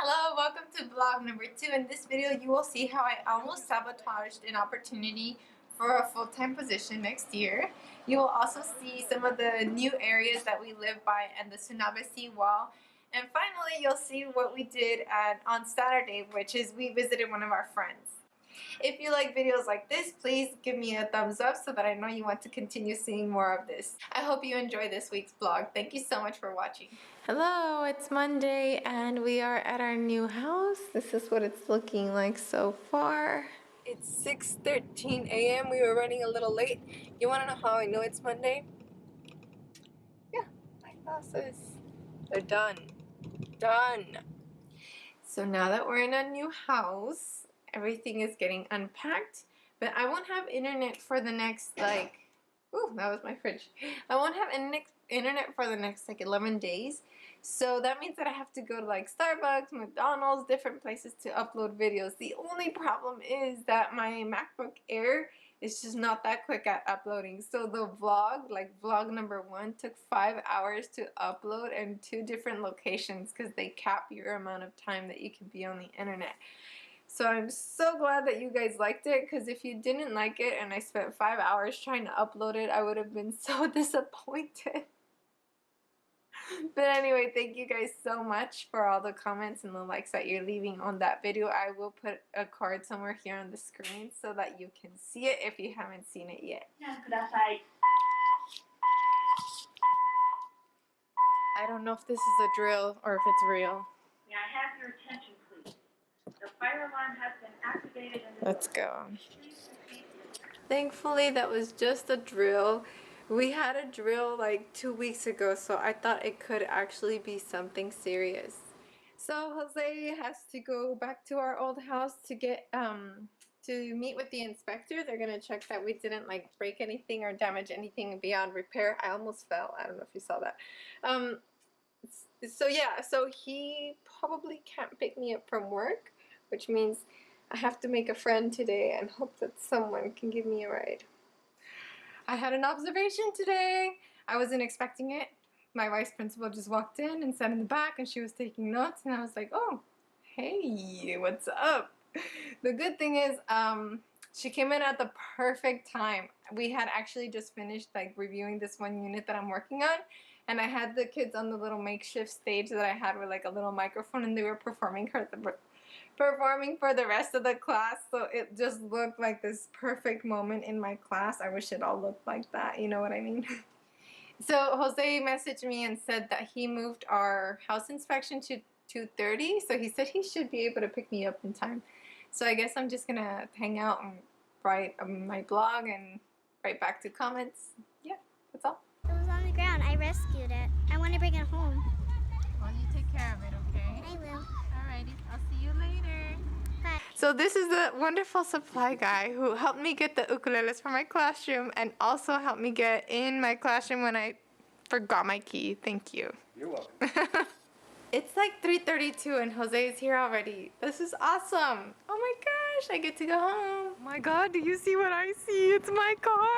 Hello, welcome to vlog number 2. In this video, you will see how I almost sabotaged an opportunity for a full-time position next year. You will also see some of the new areas that we live by and the Tsunabe Sea Wall. And finally, you'll see what we did on Saturday, which is we visited one of our friends. If you like videos like this, please give me a thumbs up so that I know you want to continue seeing more of this. I hope you enjoy this week's vlog. Thank you so much for watching. Hello, it's Monday and we are at our new house. This is what it's looking like so far. It's 6:13 a.m. We were running a little late. You want to know how I know it's Monday? Yeah, my glasses. They're done. Done. So now that we're in a new house, everything is getting unpacked, but I won't have internet for the next ooh, that was my fridge. I won't have internet for the next 11 days. So that means that I have to go to Starbucks, McDonald's, different places to upload videos. The only problem is that my MacBook Air is just not that quick at uploading. So the vlog, vlog number 1, took 5 hours to upload in 2 different locations because they cap your amount of time that you can be on the internet. So I'm so glad that you guys liked it, because if you didn't like it and I spent 5 hours trying to upload it, I would have been so disappointed. But anyway, thank you guys so much for all the comments and the likes that you're leaving on that video. I will put a card somewhere here on the screen so that you can see it if you haven't seen it yet. I don't know if this is a drill or if it's real. May I have your attention, please? The fire alarm has been activated and Let's go. Thankfully, that was just a drill. We had a drill 2 weeks ago, so I thought it could actually be something serious. So Jose has to go back to our old house to get to meet with the inspector. They're gonna check that we didn't break anything or damage anything beyond repair. I almost fell. I don't know if you saw that. So yeah, so he probably can't pick me up from work, which means I have to make a friend today and hope that someone can give me a ride. I had an observation today. I wasn't expecting it. My vice principal just walked in and sat in the back and she was taking notes, and I was like, oh, hey, what's up? The good thing is she came in at the perfect time. We had actually just finished reviewing this one unit that I'm working on, and I had the kids on the little makeshift stage that I had with a little microphone, and they were performing for the rest of the class. So it just looked like this perfect moment in my class. I wish it all looked like that, you know what I mean? So Jose messaged me and said that he moved our house inspection to 2:30, so he said he should be able to pick me up in time. So I guess I'm just gonna hang out and write my blog and write back to comments. Yeah, that's all. It was on the ground. I rescued it. I want to bring it home. Well, you take care of it, okay? I will. Alrighty, I'll see you later. Bye. So this is the wonderful supply guy who helped me get the ukuleles for my classroom and also helped me get in my classroom when I forgot my key. Thank you. You're welcome. It's 3:32 and Jose is here already. This is awesome. Oh my gosh, I get to go home. Oh my god, do you see what I see? It's my car.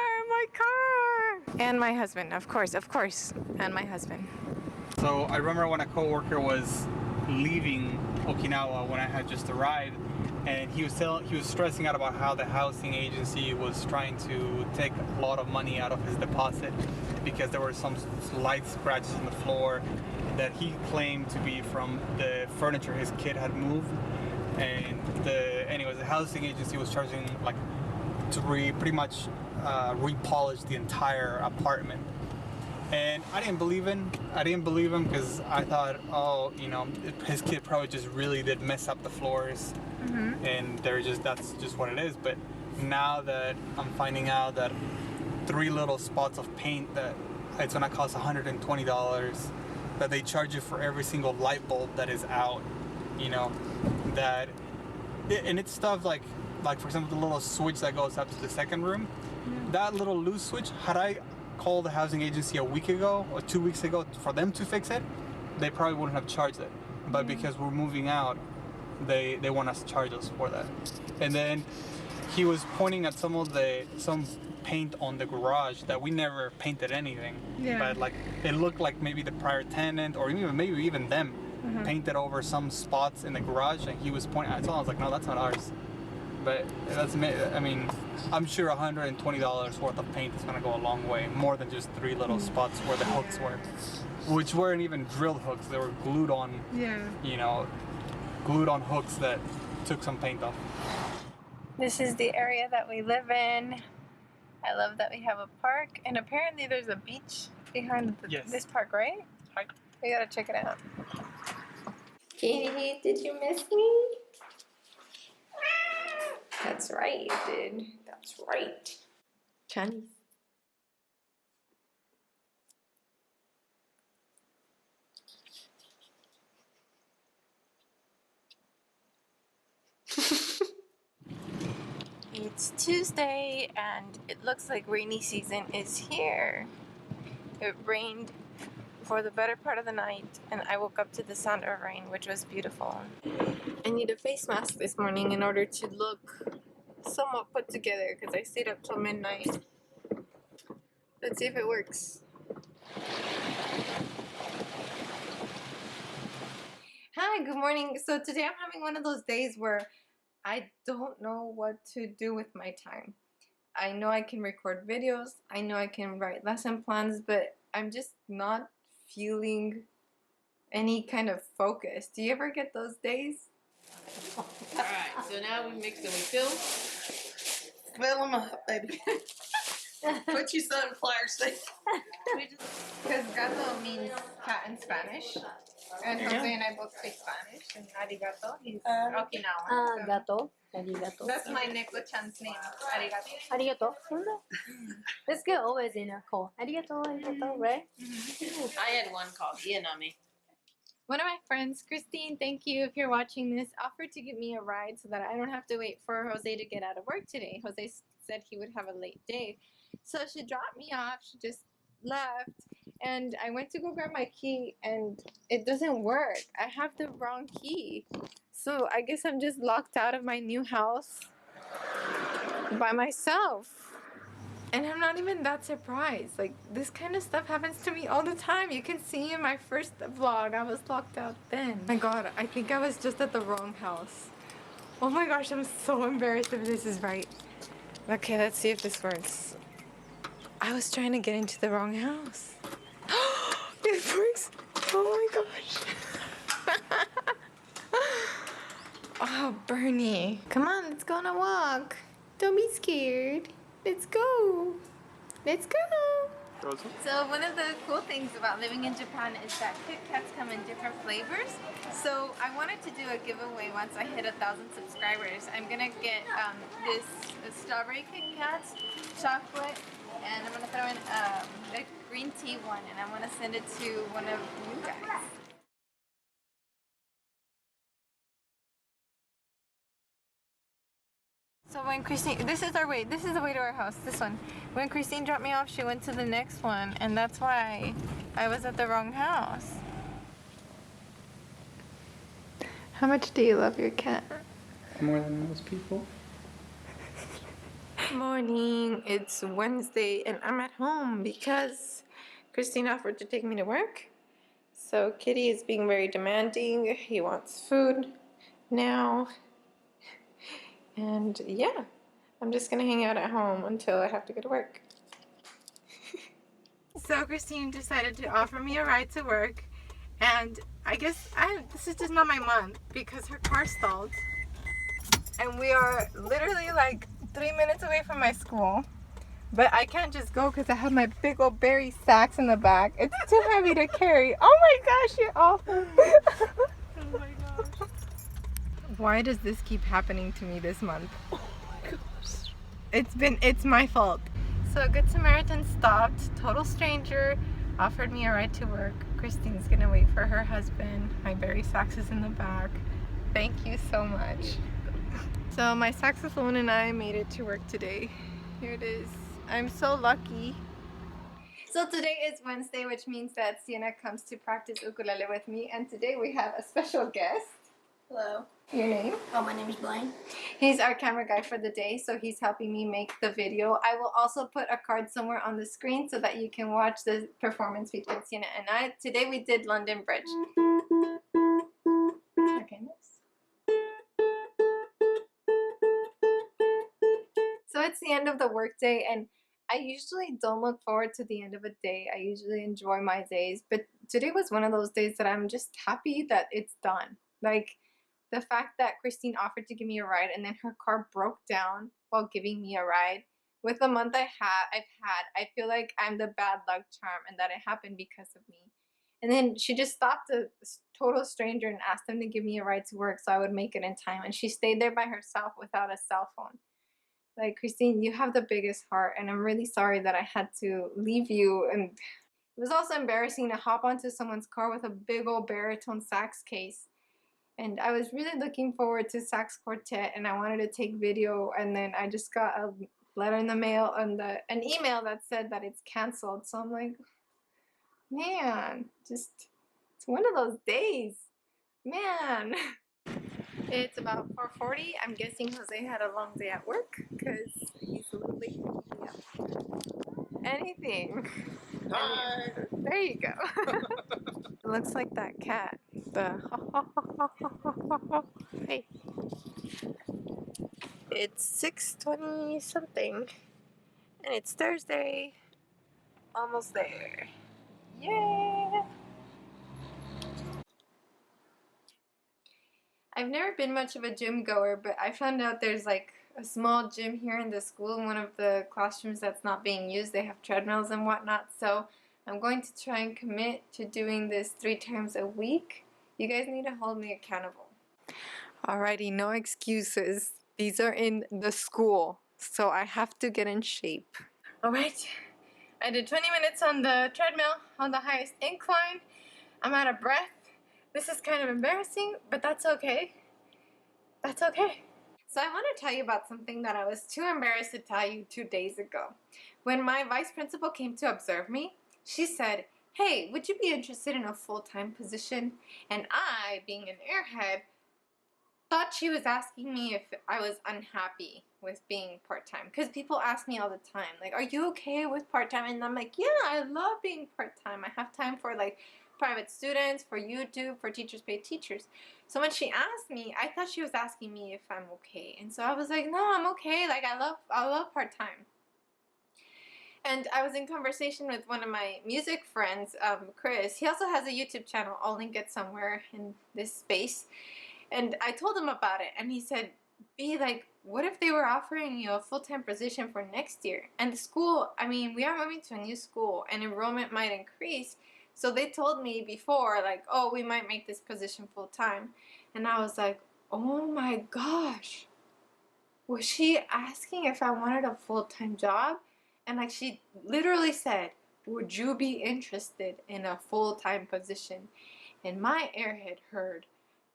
And my husband, of course, and my husband. So I remember when a coworker was leaving Okinawa when I had just arrived, and he was stressing out about how the housing agency was trying to take a lot of money out of his deposit because there were some slight scratches in the floor that he claimed to be from the furniture his kid had moved. And anyways, the housing agency was charging to pretty much repolish the entire apartment. And I didn't believe him because I thought, oh, his kid probably just really did mess up the floors, and that's just what it is. But now that I'm finding out that 3 little spots of paint that it's gonna cost $120, that they charge you for every single light bulb that is out, and it's stuff like for example the little switch that goes up to the second room, that little loose switch, had I called the housing agency a week ago or 2 weeks ago for them to fix it, they probably wouldn't have charged it. But because we're moving out, they want us to charge us for that. And then he was pointing at some paint on the garage that we never painted anything. Yeah. But it looked like maybe the prior tenant or maybe even them painted over some spots in the garage, and he was pointing. I told him, I was like, no, that's not ours. But that's, I mean, I'm sure $120 worth of paint is gonna go a long way, more than just 3 little spots where the hooks were, which weren't even drilled hooks. They were glued on, you know, glued on hooks that took some paint off. This is the area that we live in. I love that we have a park, and apparently there's a beach behind this park, right? Hi. We gotta check it out. Katie, did you miss me? That's right, you did. That's right. Chinese. It's Tuesday and it looks like rainy season is here. It rained for the better part of the night and I woke up to the sound of rain, which was beautiful. I need a face mask this morning in order to look somewhat put together because I stayed up till midnight. Let's see if it works. Hi, good morning. So today I'm having one of those days where I don't know what to do with my time. I know I can record videos, I know I can write lesson plans, but I'm just not feeling any kind of focus. Do you ever get those days? Alright, so now we mix and we fill. Fill them up, baby. Put your sunflower seeds. Because gato means cat in Spanish. And Jose and I both speak Spanish. And arigato, he's Okinawa. So Gato. Arigato. that's my Neko-chan's name, arigato. Arigato. That's good. Always in a call. Arigato, arigato, right? I had one called Ianami. One of my friends, Christine, thank you if you're watching this, offered to give me a ride so that I don't have to wait for Jose to get out of work today. Jose said he would have a late day. So she dropped me off. She just left. And I went to go grab my key and it doesn't work. I have the wrong key. So I guess I'm just locked out of my new house by myself. And I'm not even that surprised. Like, this kind of stuff happens to me all the time. You can see in my first vlog, I was locked out then. My God, I think I was just at the wrong house. Oh my gosh, I'm so embarrassed if this is right. Okay, let's see if this works. I was trying to get into the wrong house. It works. Oh my gosh. Oh, Bernie. Come on, let's go on a walk. Don't be scared. Let's go. Let's go. So one of the cool things about living in Japan is that Kit Kats come in different flavors. So I wanted to do a giveaway once I hit 1,000 subscribers. I'm gonna get this strawberry Kit Kats, chocolate, and I'm gonna throw in a green tea one, and I want to send it to one of you guys. So when Christine, this is the way to our house, this one. When Christine dropped me off, she went to the next one, and that's why I was at the wrong house. How much do you love your cat? More than most people. Morning, it's Wednesday, and I'm at home because Christine offered to take me to work. So Kitty is being very demanding. He wants food now. And yeah, I'm just gonna hang out at home until I have to go to work. So Christine decided to offer me a ride to work, and I guess this is just not my month because her car stalled. And we are literally like 3 minutes away from my school. But I can't just go because I have my big old berry sacks in the back. It's too heavy to carry. Oh my gosh, you're awful. Oh my gosh. Why does this keep happening to me this month? Oh my gosh. It's my fault. So a Good Samaritan stopped, total stranger, offered me a ride to work. Christine's gonna wait for her husband. My berry sax is in the back. Thank you so much. So my saxophone and I made it to work today. Here it is. I'm so lucky. So today is Wednesday, which means that Sienna comes to practice ukulele with me, and today we have a special guest. Hello. Your name? Oh, my name is Blaine. He's our camera guy for the day, so he's helping me make the video. I will also put a card somewhere on the screen so that you can watch the performance between Sienna and I. Today we did London Bridge. it's the end of the workday, and I usually don't look forward to the end of a day. I usually enjoy my days, but today was one of those days that I'm just happy that it's done. Like the fact that Christine offered to give me a ride and then her car broke down while giving me a ride. With the month I've had, I feel like I'm the bad luck charm and that it happened because of me. And then she just stopped a total stranger and asked him to give me a ride to work so I would make it in time. And she stayed there by herself without a cell phone. Like, Christine, you have the biggest heart, and I'm really sorry that I had to leave you. And it was also embarrassing to hop onto someone's car with a big old baritone sax case. And I was really looking forward to sax quartet, and I wanted to take video, and then I just got a letter in the mail and an email that said that it's canceled. So I'm like, man, just it's one of those days, man. It's about 4:40. I'm guessing Jose had a long day at work because he's a little late for me up. Anything. Hi. There you go. It looks like that cat. The hey. It's 6:20 something, and it's Thursday. Almost there. Yeah. I've never been much of a gym goer, but I found out there's like a small gym here in the school in one of the classrooms that's not being used. They have treadmills and whatnot, so I'm going to try and commit to doing this 3 times a week. You guys need to hold me accountable. Alrighty, no excuses. These are in the school, so I have to get in shape. Alright, I did 20 minutes on the treadmill on the highest incline. I'm out of breath. This is kind of embarrassing, but that's okay. That's okay. So I want to tell you about something that I was too embarrassed to tell you 2 days ago. When my vice principal came to observe me, she said, "Hey, would you be interested in a full-time position?" And I, being an airhead, thought she was asking me if I was unhappy with being part-time. Because people ask me all the time, like, "Are you okay with part-time?" And I'm like, "Yeah, I love being part-time. I have time for like private students, for YouTube, for teachers pay teachers." So when she asked me, I thought she was asking me if I'm okay. And so I was like, "No, I'm okay. Like I love part-time." And I was in conversation with one of my music friends, Chris. He also has a YouTube channel. I'll link it somewhere in this space. And I told him about it, and he said, "B, like, what if they were offering you a full-time position for next year?" And the school, I mean, we are moving to a new school, and enrollment might increase. So they told me before, like, "Oh, we might make this position full-time." And I was like, oh my gosh. Was she asking if I wanted a full-time job? And like she literally said, "Would you be interested in a full-time position?" And my airhead heard,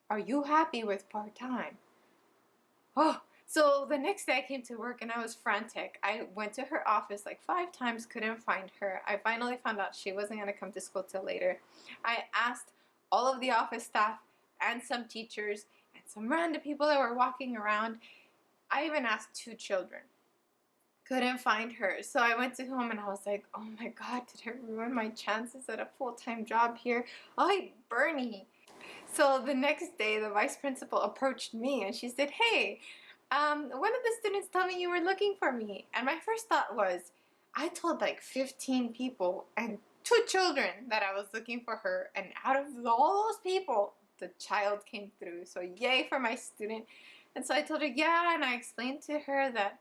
"Are you happy with part-time?" Oh, so the next day I came to work and I was frantic. I went to her office like 5 times, couldn't find her. I finally found out she wasn't going to come to school till later. I asked all of the office staff and some teachers and some random people that were walking around. I even asked 2 children. Couldn't find her. So I went to home and I was like, oh my God, did I ruin my chances at a full-time job here? Oh, Bernie. So the next day, the vice principal approached me and she said, "Hey, one of the students told me you were looking for me." And my first thought was, I told like 15 people and 2 children that I was looking for her. And out of all those people, the child came through. So yay for my student. And so I told her, yeah, and I explained to her that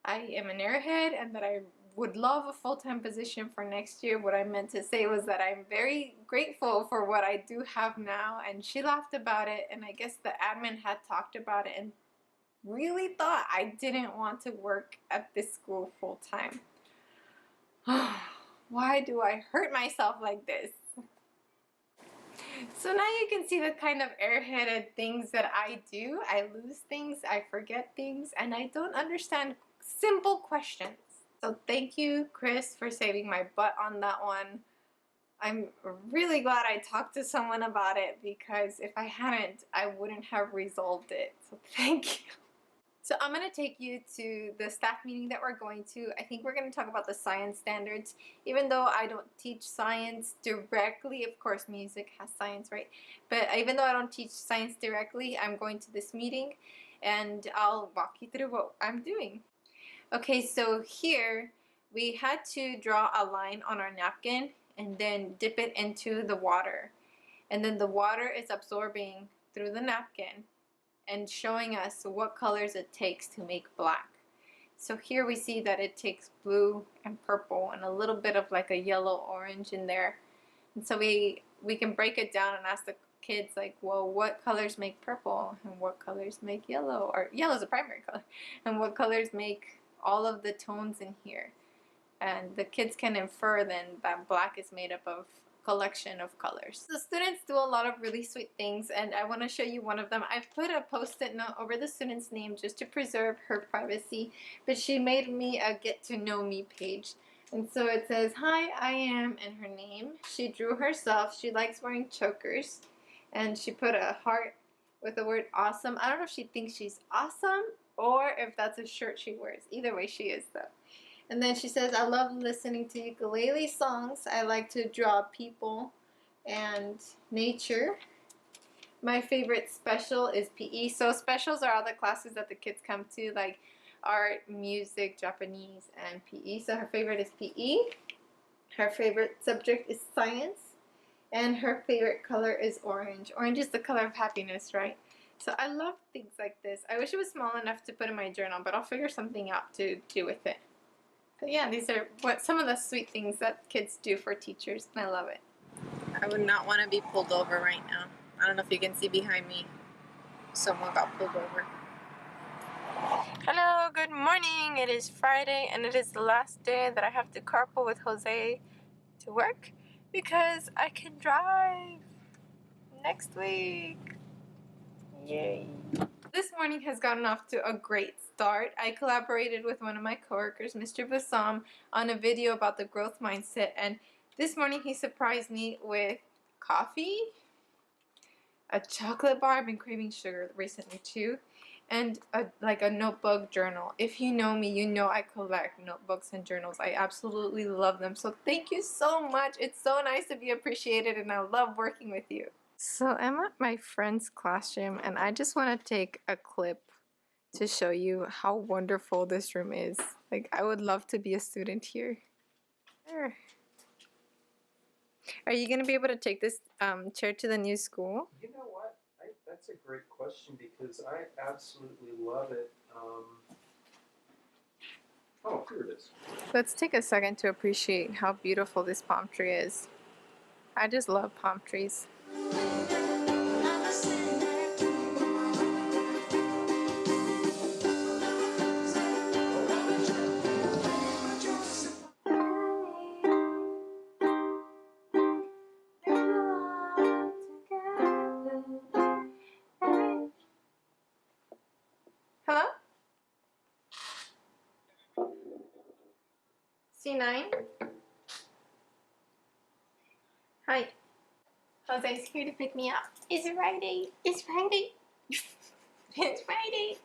I am an airhead and that I would love a full-time position for next year. What I meant to say was that I'm very grateful for what I do have now. And she laughed about it, and I guess the admin had talked about it and really thought I didn't want to work at this school full-time. Why do I hurt myself like this? So now you can see the kind of airheaded things that I do. I lose things, I forget things, and I don't understand simple questions. So thank you, Chris, for saving my butt on that one. I'm really glad I talked to someone about it, because if I hadn't, I wouldn't have resolved it. So thank you. So I'm going to take you to the staff meeting that we're going to. I think we're going to talk about the science standards. Even though I don't teach science directly, of course music has science, right? But even though I don't teach science directly, I'm going to this meeting and I'll walk you through what I'm doing. Okay, so here we had to draw a line on our napkin and then dip it into the water. And then the water is absorbing through the napkin and showing us what colors it takes to make black. So here we see that it takes blue and purple and a little bit of like a yellow orange in there. And so we can break it down and ask the kids like, well, what colors make purple and what colors make yellow, or yellow is a primary color, and what colors make all of the tones in here. And the kids can infer then that black is made up of collection of colors. The students do a lot of really sweet things, and I want to show you one of them. I've put a post-it note over the student's name just to preserve her privacy, but she made me a get to know me page. And so it says, "Hi, I am," and her name. She drew herself. She likes wearing chokers, and she put a heart with the word awesome. I don't know if she thinks she's awesome or if that's a shirt she wears. Either way, she is though. And then she says, "I love listening to ukulele songs. I like to draw people and nature. My favorite special is PE." So specials are all the classes that the kids come to, like art, music, Japanese, and PE. So her favorite is PE. Her favorite subject is science. And her favorite color is orange. Orange is the color of happiness, right? So I love things like this. I wish it was small enough to put in my journal, but I'll figure something out to do with it. So yeah, these are some of the sweet things that kids do for teachers, and I love it. I would not want to be pulled over right now. I don't know if you can see behind me. Someone got pulled over. Hello, good morning. It is Friday, and it is the last day that I have to carpool with Jose to work because I can drive next week. Yay. This morning has gotten off to a great start. I collaborated with one of my coworkers, Mr. Bassam, on a video about the growth mindset, and this morning he surprised me with coffee, a chocolate bar. I've been craving sugar recently too, and a notebook journal. If you know me, you know I collect notebooks and journals. I absolutely love them. So thank you so much. It's so nice to be appreciated, and I love working with you. So I'm at my friend's classroom, and I just want to take a clip to show you how wonderful this room is. Like, I would love to be a student here. There. Are you going to be able to take this chair to the new school? You know what? That's a great question because I absolutely love it. Oh, here it is. Let's take a second to appreciate how beautiful this palm tree is. I just love palm trees. Hello? C9? Hi. Jose's here to pick me up. It's Friday. It's Friday. It's Friday.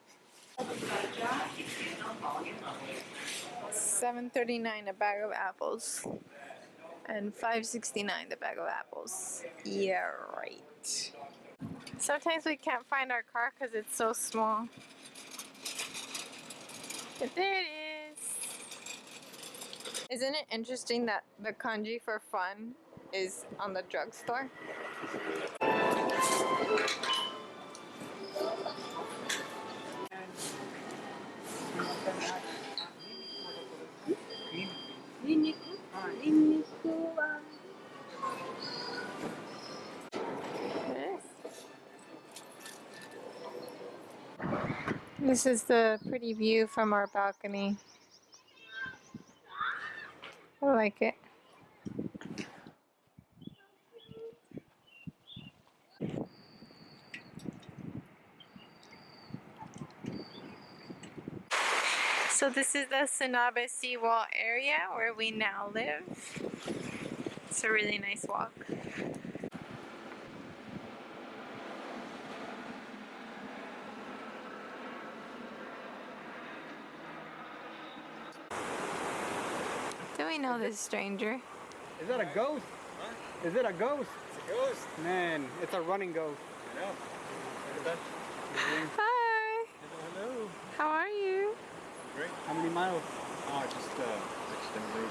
$7.39 a bag of apples. And $5.69 the bag of apples. Yeah, right. Sometimes we can't find our car because it's so small. But there it is. Isn't it interesting that the kanji for fun is on the drugstore? This is the pretty view from our balcony. I like it. So this is the Sonabe seawall area where we now live. It's a really nice walk. Do we know this stranger? Is that a ghost? Huh? Is it a ghost? It's a ghost. Man, it's a running ghost. I know. Look at that. Hi! Hello. How are you? Great. How many miles? Smile. Oh,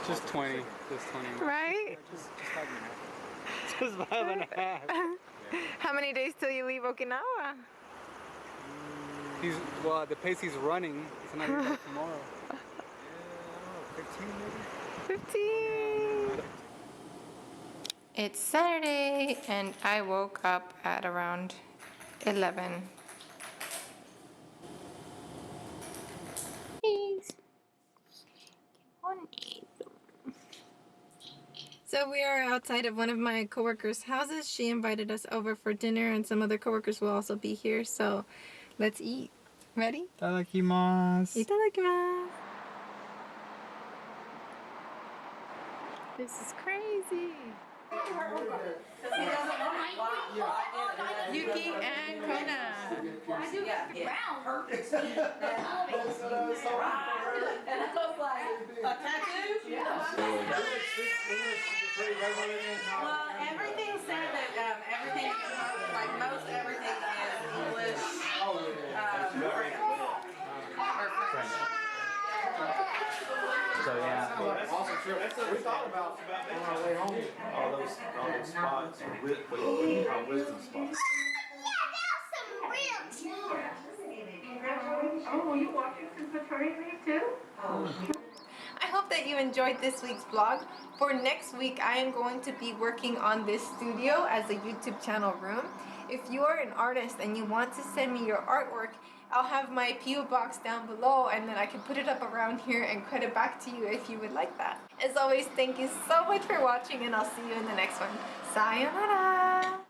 Just 20. Just 20. Right? Just 5.5. Just 5.5. How many days till you leave Okinawa? Well, at the pace he's running, it's not even back tomorrow. Yeah, I don't know, 15 maybe? 15. It's Saturday and I woke up at around 11. So we are outside of one of my coworkers' houses. She invited us over for dinner and some other coworkers will also be here. So let's eat. Ready? Itadakimasu. Itadakimasu. This is crazy. Yuki and Kona. A tattoo? Well, everything said that everything, like most everything is English or French. So yeah. Awesome trip. We thought about on our way home all those spots, wisdom spots. Oh, you watching since maternity leave too? I hope that you enjoyed this week's vlog. For next week, I am going to be working on this studio as a YouTube channel room. If you are an artist and you want to send me your artwork, I'll have my PO box down below and then I can put it up around here and credit back to you if you would like that. As always, thank you so much for watching and I'll see you in the next one. Sayonara!